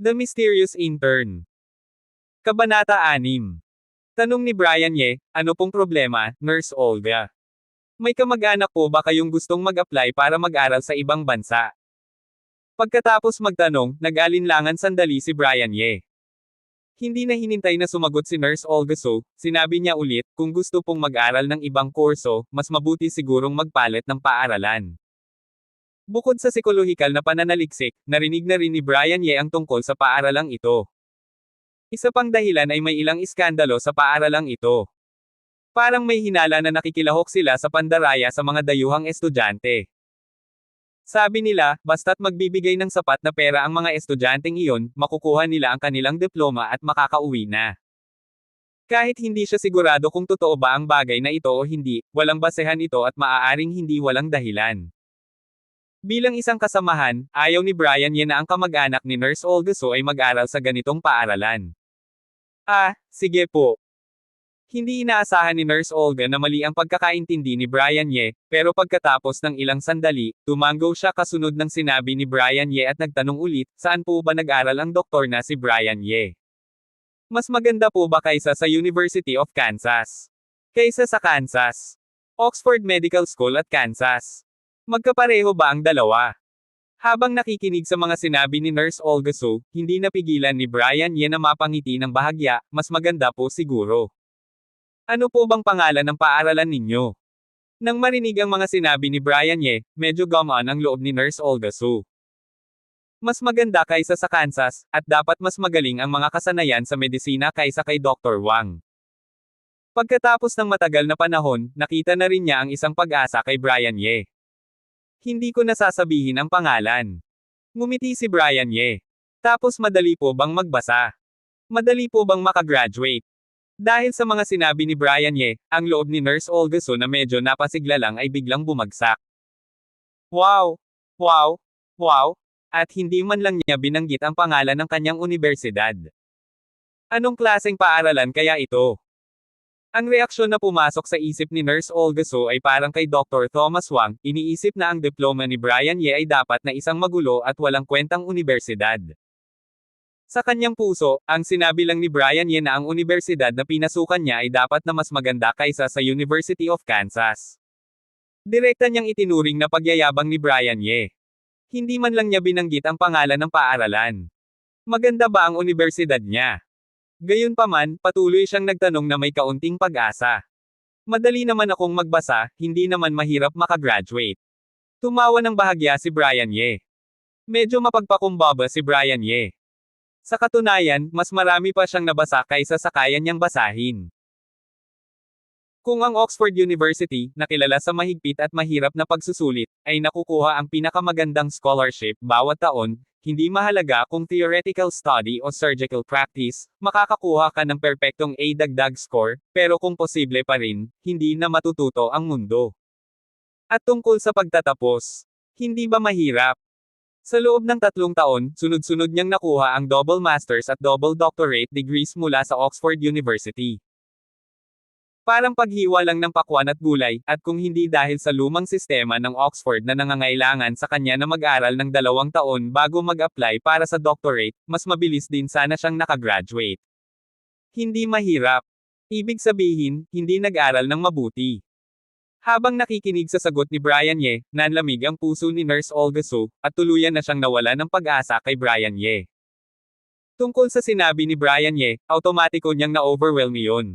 The Mysterious Intern. Kabanata 6. Tanong ni Brian Ye, ano pong problema, Nurse Olga? May kamag-anak po ba kayong gustong mag-apply para mag-aral sa ibang bansa? Pagkatapos magtanong, nag-alinlangan sandali si Brian Ye. Hindi na hinintay na sumagot si Nurse Olga sinabi niya ulit, kung gusto pong mag-aral ng ibang kurso, mas mabuti sigurong magpalit ng paaralan. Bukod sa psikolohikal na pananaliksik, narinig na rin ni Brian Ye ang tungkol sa paaralang ito. Isa pang dahilan ay may ilang iskandalo sa paaralang ito. Parang may hinala na nakikilahok sila sa pandaraya sa mga dayuhang estudyante. Sabi nila, basta't magbibigay ng sapat na pera ang mga estudyanteng iyon, makukuha nila ang kanilang diploma at makakauwi na. Kahit hindi siya sigurado kung totoo ba ang bagay na ito o hindi, walang basehan ito at maaaring hindi walang dahilan. Bilang isang kasamahan, ayaw ni Brian Ye na ang kamag-anak ni Nurse Olga ay mag-aral sa ganitong paaralan. Sige po. Hindi inaasahan ni Nurse Olga na mali ang pagkakaintindi ni Brian Ye, pero pagkatapos ng ilang sandali, tumango siya kasunod ng sinabi ni Brian Ye at nagtanong ulit, saan po ba nag-aral ang doktor na si Brian Ye? Mas maganda po ba kaysa sa University of Kansas? Kaysa sa Kansas? Oxford Medical School at Kansas? Magkapareho ba ang dalawa? Habang nakikinig sa mga sinabi ni Nurse Olga hindi napigilan ni Brian Ye na mapangiti ng bahagya, mas maganda po siguro. Ano po bang pangalan ng paaralan ninyo? Nang marinig ang mga sinabi ni Brian Ye, medyo gumaan ang loob ni Nurse Olga Mas maganda kaysa sa Kansas, at dapat mas magaling ang mga kasanayan sa medisina kaysa kay Dr. Wang. Pagkatapos ng matagal na panahon, nakita na rin niya ang isang pag-asa kay Brian Ye. Hindi ko nasasabihin ang pangalan. Ngumiti si Brian Ye. Tapos madali po bang magbasa? Madali po bang makagraduate? Dahil sa mga sinabi ni Brian Ye, ang loob ni Nurse Olga na medyo napasigla lang ay biglang bumagsak. Wow! Wow! Wow! At hindi man lang niya binanggit ang pangalan ng kanyang unibersidad. Anong klaseng paaralan kaya ito? Ang reaksyon na pumasok sa isip ni Nurse Olga ay parang kay Dr. Thomas Wang, iniisip na ang diploma ni Brian Ye ay dapat na isang magulo at walang kwentang unibersidad. Sa kanyang puso, ang sinabi lang ni Brian Ye na ang unibersidad na pinasukan niya ay dapat na mas maganda kaysa sa University of Kansas. Direkta niyang itinuring na pagyayabang ni Brian Ye. Hindi man lang niya binanggit ang pangalan ng paaralan. Maganda ba ang unibersidad niya? Gayunpaman, patuloy siyang nagtanong na may kaunting pag-asa. Madali naman akong magbasa, hindi naman mahirap makagraduate. Tumawa ng bahagya si Brian Ye. Medyo mapagpakumbaba si Brian Ye. Sa katunayan, mas marami pa siyang nabasa kaysa sa kaya niyang basahin. Kung ang Oxford University, na kilala sa mahigpit at mahirap na pagsusulit, ay nakukuha ang pinakamagandang scholarship bawat taon, hindi mahalaga kung theoretical study o surgical practice, makakakuha ka ng perpektong A dagdag score, pero kung posible pa rin, hindi na matututo ang mundo. At tungkol sa pagtatapos, hindi ba mahirap? Sa loob ng 3 taon, sunod-sunod niyang nakuha ang double master's at double doctorate degrees mula sa Oxford University. Parang paghiwa lang ng pakwan at gulay, at kung hindi dahil sa lumang sistema ng Oxford na nangangailangan sa kanya na mag-aral ng 2 taon bago mag-apply para sa doctorate, mas mabilis din sana siyang nakagraduate. Hindi mahirap. Ibig sabihin, hindi nag-aral ng mabuti. Habang nakikinig sa sagot ni Brian Ye, nanlamig ang puso ni Nurse Olga at tuluyan na siyang nawala ng pag-asa kay Brian Ye. Tungkol sa sinabi ni Brian Ye, automatiko niyang na-overwhelm iyon.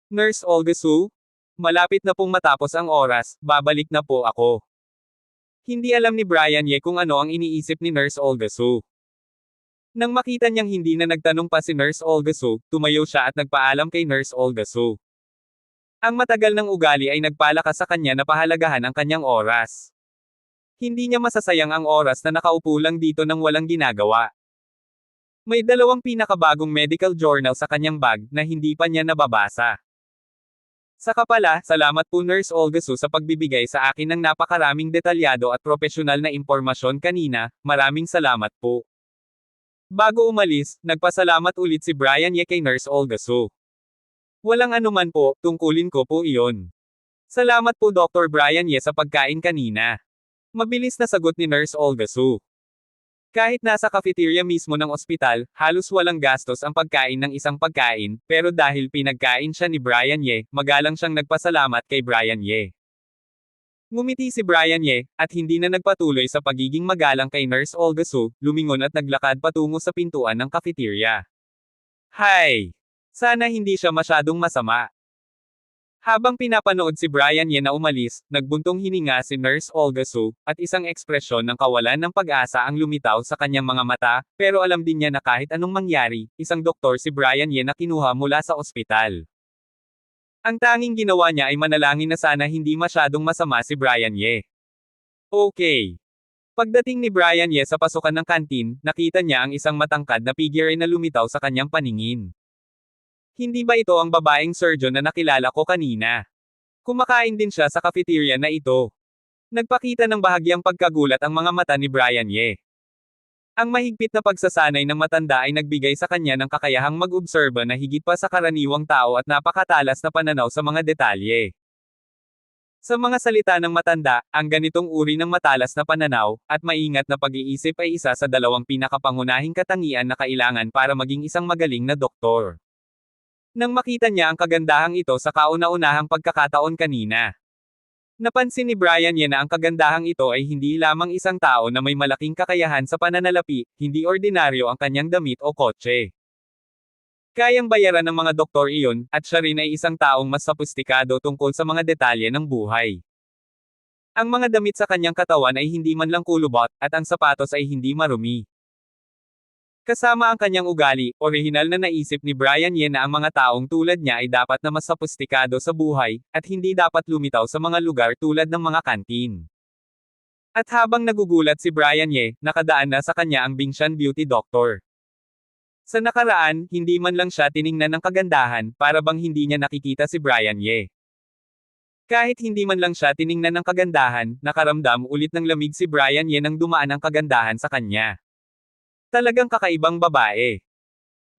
Nurse Olga malapit na pong matapos ang oras, babalik na po ako. Hindi alam ni Brian Ye kung ano ang iniisip ni Nurse Olga Nang makita niyang hindi na nagtanong pa si Nurse Olga tumayo siya at nagpaalam kay Nurse Olga Ang matagal ng ugali ay nagpalakas sa kanya na pahalagahan ang kanyang oras. Hindi niya masasayang ang oras na nakaupo lang dito nang walang ginagawa. May 2 pinakabagong medical journal sa kanyang bag na hindi pa niya nababasa. Saka pala, salamat po Nurse Olga sa pagbibigay sa akin ng napakaraming detalyado at propesyonal na impormasyon kanina, maraming salamat po. Bago umalis, nagpasalamat ulit si Brian Ye kay Nurse Olga Walang anuman po, tungkulin ko po iyon. Salamat po Dr. Brian Ye sa pagkain kanina. Mabilis na sagot ni Nurse Olga Kahit nasa cafeteria mismo ng ospital, halos walang gastos ang pagkain ng isang pagkain, pero dahil pinagkain siya ni Brian Ye, magalang siyang nagpasalamat kay Brian Ye. Ngumiti si Brian Ye, at hindi na nagpatuloy sa pagiging magalang kay Nurse Olga Su, lumingon at naglakad patungo sa pintuan ng cafeteria. Hay! Sana hindi siya masyadong masama. Habang pinapanood si Brian Ye na umalis, nagbuntong hininga si Nurse Olga Su, at isang ekspresyon ng kawalan ng pag-asa ang lumitaw sa kanyang mga mata, pero alam din niya na kahit anong mangyari, isang doktor si Brian Ye na kinuha mula sa ospital. Ang tanging ginawa niya ay manalangin na sana hindi masyadong masama si Brian Ye. Okay. Pagdating ni Brian Ye sa pasukan ng kantin, nakita niya ang isang matangkad na figure na lumitaw sa kanyang paningin. Hindi ba ito ang babaeng surgeon na nakilala ko kanina? Kumakain din siya sa cafeteria na ito. Nagpakita ng bahagyang pagkagulat ang mga mata ni Brian Ye. Ang mahigpit na pagsasanay ng matanda ay nagbigay sa kanya ng kakayahang mag-obserba na higit pa sa karaniwang tao at napakatalas na pananaw sa mga detalye. Sa mga salita ng matanda, ang ganitong uri ng matalas na pananaw, at maingat na pag-iisip ay isa sa dalawang pinakapangunahing katangian na kailangan para maging isang magaling na doktor. Nang makita niya ang kagandahang ito sa kauna-unahang pagkakataon kanina. Napansin ni Brian Ye na ang kagandahang ito ay hindi lamang isang tao na may malaking kakayahan sa pananalapi, hindi ordinaryo ang kanyang damit o kotse. Kayang bayaran ng mga doktor iyon, at siya rin ay isang taong mas sophisticado tungkol sa mga detalye ng buhay. Ang mga damit sa kanyang katawan ay hindi man lang kulubot, at ang sapatos ay hindi marumi. Kasama ang kanyang ugali, orihinal na naisip ni Brian Ye na ang mga taong tulad niya ay dapat na mas sophisticado sa buhay, at hindi dapat lumitaw sa mga lugar tulad ng mga kantin. At habang nagugulat si Brian Ye, nakadaan na sa kanya ang Bingshan Beauty Doctor. Sa nakaraan, hindi man lang siya tiningnan ng kagandahan, para bang hindi niya nakikita si Brian Ye. Kahit hindi man lang siya tiningnan ng kagandahan, nakaramdam ulit ng lamig si Brian Ye nang dumaan ang kagandahan sa kanya. Talagang kakaibang babae.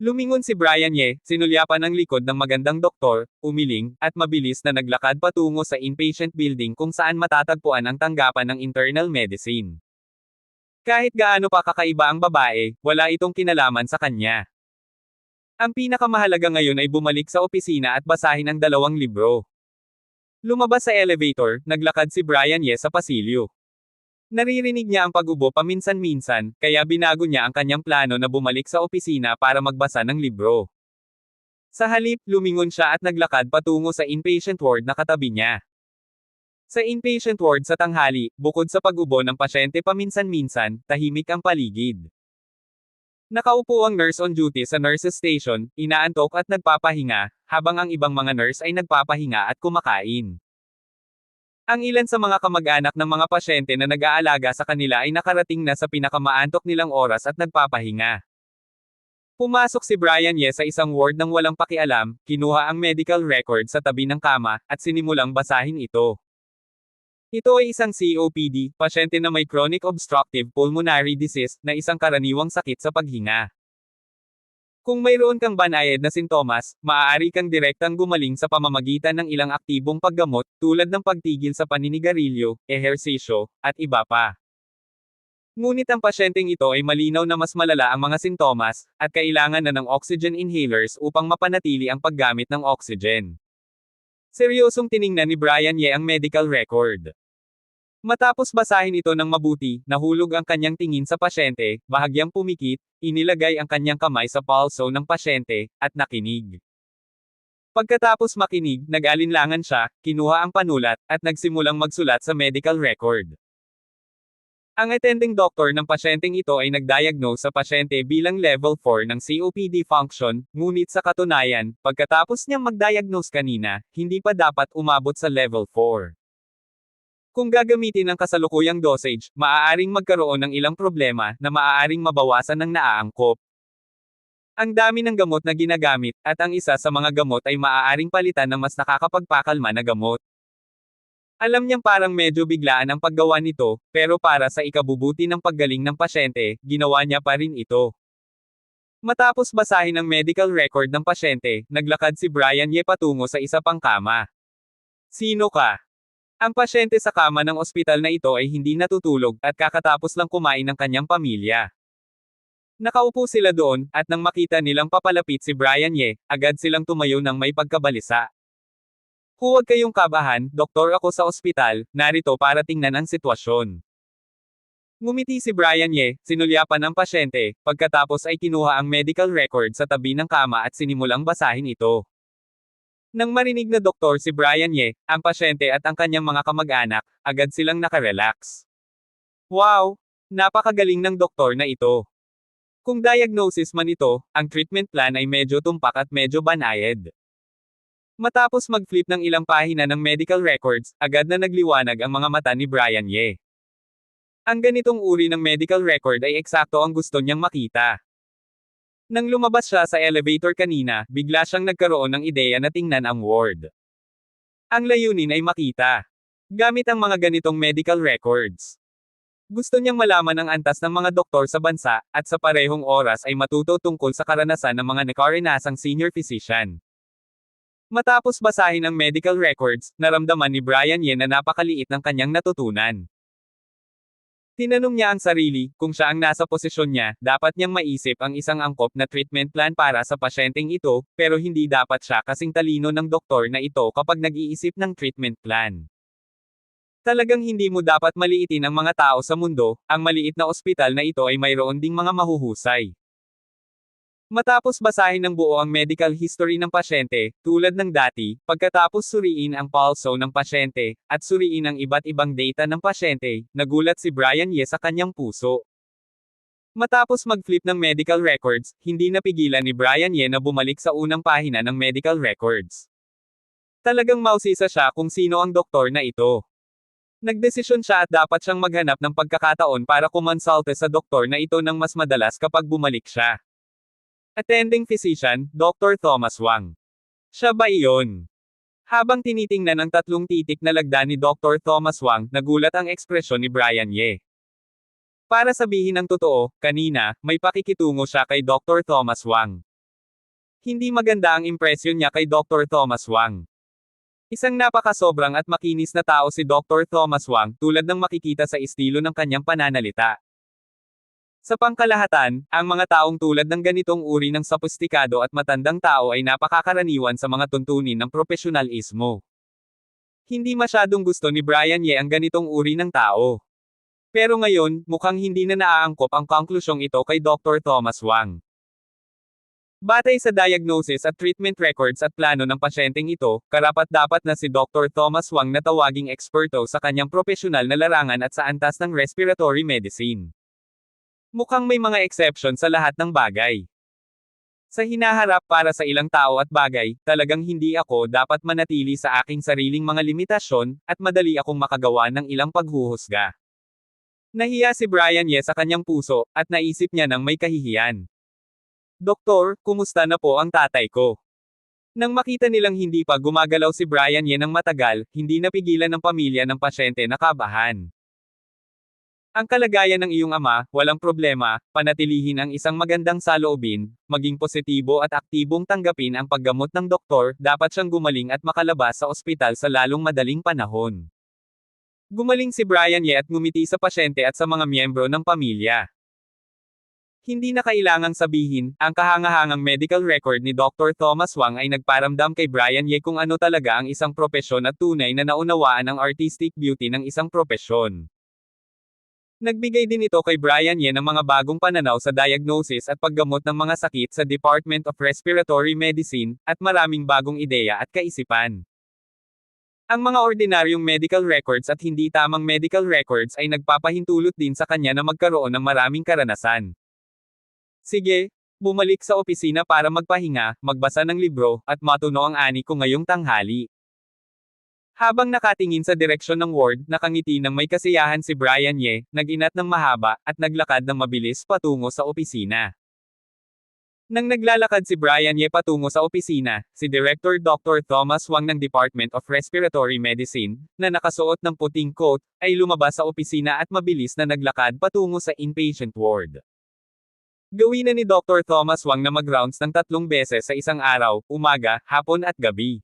Lumingon si Brian Ye, sinulyapan ang likod ng magandang doktor, umiling, at mabilis na naglakad patungo sa inpatient building kung saan matatagpuan ang tanggapan ng internal medicine. Kahit gaano pa kakaiba ang babae, wala itong kinalaman sa kanya. Ang pinakamahalaga ngayon ay bumalik sa opisina at basahin ang 2 libro. Lumabas sa elevator, naglakad si Brian Ye sa pasilyo. Naririnig niya ang pag-ubo paminsan-minsan, kaya binago niya ang kanyang plano na bumalik sa opisina para magbasa ng libro. Sa halip, lumingon siya at naglakad patungo sa inpatient ward na katabi niya. Sa inpatient ward sa tanghali, bukod sa pag-ubo ng pasyente paminsan-minsan, tahimik ang paligid. Nakaupo ang nurse on duty sa nurses station, inaantok at nagpapahinga, habang ang ibang mga nurse ay nagpapahinga at kumakain. Ang ilan sa mga kamag-anak ng mga pasyente na nag-aalaga sa kanila ay nakarating na sa pinakamaantok nilang oras at nagpapahinga. Pumasok si Brian Ye sa isang ward ng walang pakialam, kinuha ang medical record sa tabi ng kama, at sinimulang basahin ito. Ito ay isang COPD, pasyente na may chronic obstructive pulmonary disease, na isang karaniwang sakit sa paghinga. Kung mayroon kang banayad na sintomas, maaari kang direktang gumaling sa pamamagitan ng ilang aktibong paggamot, tulad ng pagtigil sa paninigarilyo, ehersisyo, at iba pa. Ngunit ang pasyenteng ito ay malinaw na mas malala ang mga sintomas, at kailangan na ng oxygen inhalers upang mapanatili ang paggamit ng oxygen. Seryosong tiningnan ni Brian Ye ang medical record. Matapos basahin ito ng mabuti, nahulog ang kanyang tingin sa pasyente, bahagyang pumikit, inilagay ang kanyang kamay sa pulso ng pasyente, at nakinig. Pagkatapos makinig, nag-alinlangan siya, kinuha ang panulat, at nagsimulang magsulat sa medical record. Ang attending doctor ng pasyenteng ito ay nag-diagnose sa pasyente bilang level 4 ng COPD function, ngunit sa katunayan, pagkatapos niyang mag-diagnose kanina, hindi pa dapat umabot sa level 4. Kung gagamitin ang kasalukuyang dosage, maaaring magkaroon ng ilang problema na maaaring mabawasan ng naaangkop. Ang dami ng gamot na ginagamit, at ang isa sa mga gamot ay maaaring palitan ng mas nakakapagpakalma na gamot. Alam niyang parang medyo biglaan ang paggawa nito, pero para sa ikabubuti ng paggaling ng pasyente, ginawa niya pa rin ito. Matapos basahin ang medical record ng pasyente, naglakad si Brian Ye patungo sa isa pang kama. Sino ka? Ang pasyente sa kama ng ospital na ito ay hindi natutulog, at kakatapos lang kumain ng kanyang pamilya. Nakaupo sila doon, at nang makita nilang papalapit si Brian Ye, agad silang tumayo ng may pagkabalisa. Huwag kayong kabahan, doktor, ako sa ospital, narito para tingnan ang sitwasyon. Ngumiti si Brian Ye, sinulyapan ang pasyente, pagkatapos ay kinuha ang medical record sa tabi ng kama at sinimulang basahin ito. Nang marinig na doktor si Brian Ye, ang pasyente at ang kanyang mga kamag-anak, agad silang nakarelax. Wow! Napakagaling ng doktor na ito. Kung diagnosis man ito, ang treatment plan ay medyo tumpak at medyo banayad. Matapos mag-flip ng ilang pahina ng medical records, agad na nagliwanag ang mga mata ni Brian Ye. Ang ganitong uri ng medical record ay eksakto ang gusto niyang makita. Nang lumabas siya sa elevator kanina, bigla siyang nagkaroon ng ideya na tingnan ang ward. Ang layunin ay makita. Gamit ang mga ganitong medical records. Gusto niyang malaman ang antas ng mga doktor sa bansa, at sa parehong oras ay matuto tungkol sa karanasan ng mga nakarenasang senior physician. Matapos basahin ang medical records, naramdaman ni Brian Ye na napakaliit ng kanyang natutunan. Tinanong niya ang sarili, kung siya ang nasa posisyon niya, dapat niyang maisip ang isang angkop na treatment plan para sa pasyenteng ito, pero hindi dapat siya kasing talino ng doktor na ito kapag nag-iisip ng treatment plan. Talagang hindi mo dapat maliitin ang mga tao sa mundo, ang maliit na ospital na ito ay mayroon ding mga mahuhusay. Matapos basahin ng buo ang medical history ng pasyente, tulad ng dati, pagkatapos suriin ang pulso ng pasyente, at suriin ang iba't ibang data ng pasyente, nagulat si Brian Ye sa kanyang puso. Matapos mag-flip ng medical records, hindi napigilan ni Brian Ye na bumalik sa unang pahina ng medical records. Talagang mausisa siya kung sino ang doktor na ito. Nagdesisyon siya at dapat siyang maghanap ng pagkakataon para kumonsulte sa doktor na ito ng mas madalas kapag bumalik siya. Attending physician, Dr. Thomas Wang. Siya ba iyon? Habang tinitingnan ang tatlong titik na lagda ni Dr. Thomas Wang, nagulat ang ekspresyon ni Brian Ye. Para sabihin ang totoo, kanina, may pakikitungo siya kay Dr. Thomas Wang. Hindi maganda ang impresyon niya kay Dr. Thomas Wang. Isang napakasobrang at makinis na tao si Dr. Thomas Wang, tulad ng makikita sa estilo ng kanyang pananalita. Sa pangkalahatan, ang mga taong tulad ng ganitong uri ng sopistikado at matandang tao ay napakakaraniwan sa mga tuntunin ng propesyonalismo. Hindi masyadong gusto ni Brian Ye ang ganitong uri ng tao. Pero ngayon, mukhang hindi na naaangkop ang konklusyong ito kay Dr. Thomas Wang. Batay sa diagnosis at treatment records at plano ng pasyenteng ito, karapat-dapat na si Dr. Thomas Wang na tawaging eksperto sa kanyang propesyonal na larangan at sa antas ng respiratory medicine. Mukhang may mga exception sa lahat ng bagay. Sa hinaharap para sa ilang tao at bagay, talagang hindi ako dapat manatili sa aking sariling mga limitasyon, at madali akong makagawa ng ilang paghuhusga. Nahiya si Brian Ye sa kanyang puso, at naisip niya ng may kahihiyan. Doktor, kumusta na po ang tatay ko? Nang makita nilang hindi pa gumagalaw si Brian Ye ng matagal, hindi napigilan ng pamilya ng pasyente na kabahan. Ang kalagayan ng iyong ama, walang problema, panatilihin ang isang magandang saloobin, maging positibo at aktibong tanggapin ang paggamot ng doktor, dapat siyang gumaling at makalabas sa ospital sa lalong madaling panahon. Gumaling si Brian Ye at ngumiti sa pasyente at sa mga miyembro ng pamilya. Hindi na kailangang sabihin, ang kahangahangang medical record ni Dr. Thomas Wang ay nagparamdam kay Brian Ye kung ano talaga ang isang propesyon at tunay na naunawaan ang artistic beauty ng isang propesyon. Nagbigay din ito kay Brian Ye ng mga bagong pananaw sa diagnosis at paggamot ng mga sakit sa Department of Respiratory Medicine, at maraming bagong ideya at kaisipan. Ang mga ordinaryong medical records at hindi tamang medical records ay nagpapahintulot din sa kanya na magkaroon ng maraming karanasan. Sige, bumalik sa opisina para magpahinga, magbasa ng libro, at matuno ang ani ko ngayong tanghali. Habang nakatingin sa direksyon ng ward, nakangiti ng may kasiyahan si Brian Ye, nag-inat ng mahaba, at naglakad ng mabilis patungo sa opisina. Nang naglalakad si Brian Ye patungo sa opisina, si Director Dr. Thomas Wang ng Department of Respiratory Medicine, na nakasuot ng puting coat, ay lumabas sa opisina at mabilis na naglakad patungo sa inpatient ward. Gawin na ni Dr. Thomas Wang na mag-rounds ng 3 beses sa isang araw, umaga, hapon at gabi.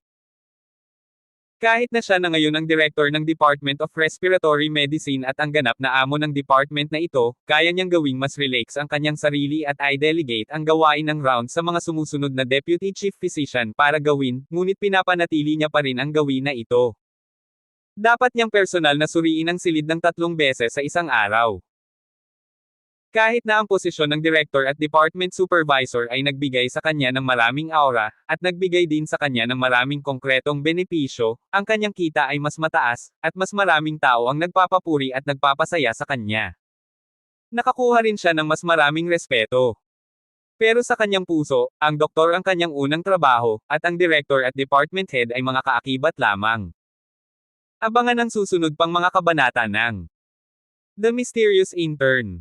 Kahit na siya na ngayon ang director ng Department of Respiratory Medicine at ang ganap na amo ng department na ito, kaya niyang gawing mas relax ang kanyang sarili at i-delegate ang gawain ng round sa mga sumusunod na Deputy Chief Physician para gawin, ngunit pinapanatili niya pa rin ang gawin na ito. Dapat niyang personal na suriin ang silid ng 3 beses sa isang araw. Kahit na ang posisyon ng director at department supervisor ay nagbigay sa kanya ng maraming aura, at nagbigay din sa kanya ng maraming konkretong benepisyo, ang kanyang kita ay mas mataas, at mas maraming tao ang nagpapapuri at nagpapasaya sa kanya. Nakakuha rin siya ng mas maraming respeto. Pero sa kanyang puso, ang doktor ang kanyang unang trabaho, at ang director at department head ay mga kaakibat lamang. Abangan ang susunod pang mga kabanata ng The Mysterious Intern.